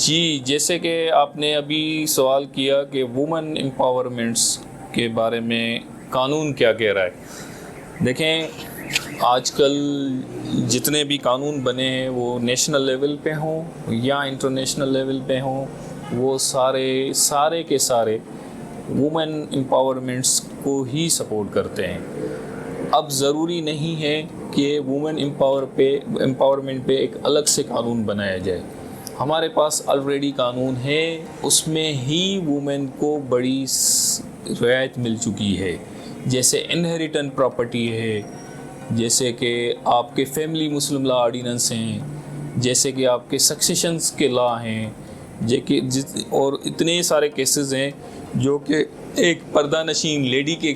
जी, जैसे कि आपने अभी सवाल किया कि वुमेन एम्पावरमेंट्स के बारे में कानून क्या कह रहा है। देखें, आजकल जितने भी कानून बने हैं वो नेशनल लेवल पे हों या इंटरनेशनल लेवल पे हों, वो सारे के सारे वुमेन एम्पावरमेंट्स को ही सपोर्ट करते हैं। अब ज़रूरी नहीं है कि वुमेन एम्पावरमेंट पे एक अलग से कानून बनाया जाए। हमारे पास ऑलरेडी कानून है, उसमें ही वुमेन को बड़ी रियायत मिल चुकी है। जैसे इनहेरिटेंट प्रॉपर्टी है, जैसे कि आपके फैमिली मुस्लिम लॉ ऑर्डिनेंस हैं, जैसे कि आपके सक्सेशंस के लॉ हैं, और इतने सारे केसेस हैं जो कि एक पर्दानशीन लेडी के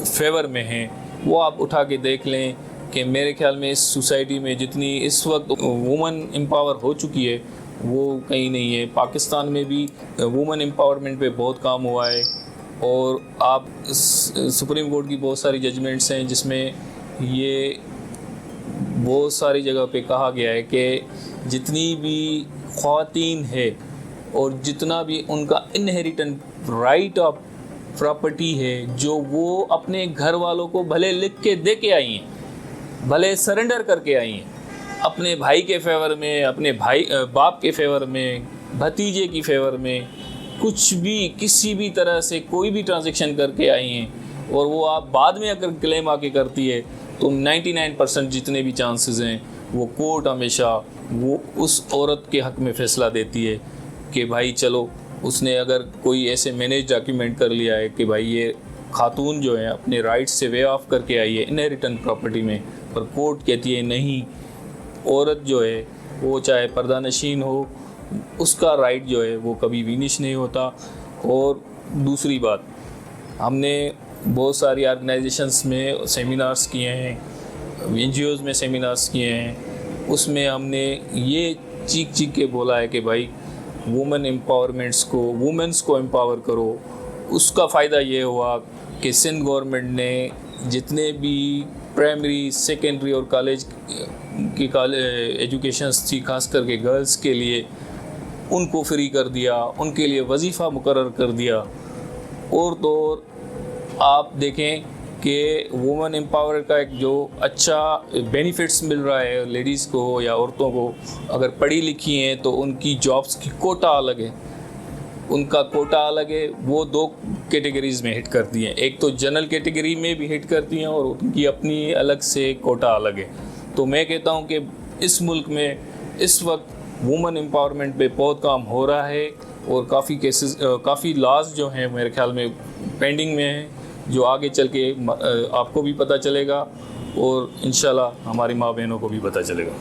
फेवर में हैं। वो आप उठा के देख लें कि मेरे ख्याल में इस सोसाइटी में जितनी इस वक्त वुमेन एम्पावर हो चुकी है वो कहीं नहीं है। पाकिस्तान में भी वुमेन एम्पावरमेंट पे बहुत काम हुआ है, और आप सुप्रीम कोर्ट की बहुत सारी जजमेंट्स हैं जिसमें ये बहुत सारी जगह पे कहा गया है कि जितनी भी ख़वातीन है और जितना भी उनका इनहेरिटेंट राइट ऑफ प्रॉपर्टी है, जो वो अपने घर वालों को भले लिख के दे के आई हैं, भले सरेंडर करके आई हैं, अपने भाई के फेवर में, अपने बाप के फेवर में, भतीजे की फेवर में, कुछ भी किसी भी तरह से कोई भी ट्रांजैक्शन करके आई हैं, और वो आप बाद में अगर क्लेम आके करती है तो 99% जितने भी चांसेस हैं वो कोर्ट हमेशा वो उस औरत के हक़ में फ़ैसला देती है कि भाई चलो, उसने अगर कोई ऐसे मैनेज डॉक्यूमेंट कर लिया है कि भाई ये खातून जो है अपने राइट्स से वे ऑफ करके आई है इनहेरिटेंट प्रॉपर्टी में, पर कोर्ट कहती है नहीं, औरत जो है वो चाहे पर्दानशीन हो, उसका राइट जो है वो कभी विनिश नहीं होता। और दूसरी बात, हमने बहुत सारी ऑर्गेनाइजेशंस में सेमिनार्स किए हैं, NGOs में सेमिनार्स किए हैं, उसमें हमने ये चीख के बोला है कि भाई वुमेन वुमेन्स को एम्पावर करो। उसका फ़ायदा ये हुआ कि सिंध गवर्नमेंट ने जितने भी प्राइमरी, सेकेंडरी और कॉलेज की एजुकेशंस थी, खास करके गर्ल्स के लिए, उनको फ्री कर दिया, उनके लिए वजीफ़ा मुकर्रर कर दिया। और तो और आप देखें कि वुमेन एम्पावर का एक जो अच्छा बेनिफिट्स मिल रहा है लेडीज़ को या औरतों को, अगर पढ़ी लिखी हैं तो उनकी जॉब्स की कोटा अलग है, उनका कोटा अलग है। वो दो कैटेगरीज़ में हिट करती हैं, एक तो जनरल कैटेगरी में भी हिट करती हैं और उनकी अपनी अलग से कोटा अलग है। तो मैं कहता हूं कि इस मुल्क में इस वक्त वुमेन एम्पावरमेंट पे बहुत काम हो रहा है, और काफ़ी लॉज जो हैं मेरे ख्याल में पेंडिंग में हैं, जो आगे चल के आपको भी पता चलेगा और इंशाल्लाह हमारी माँ बहनों को भी पता चलेगा।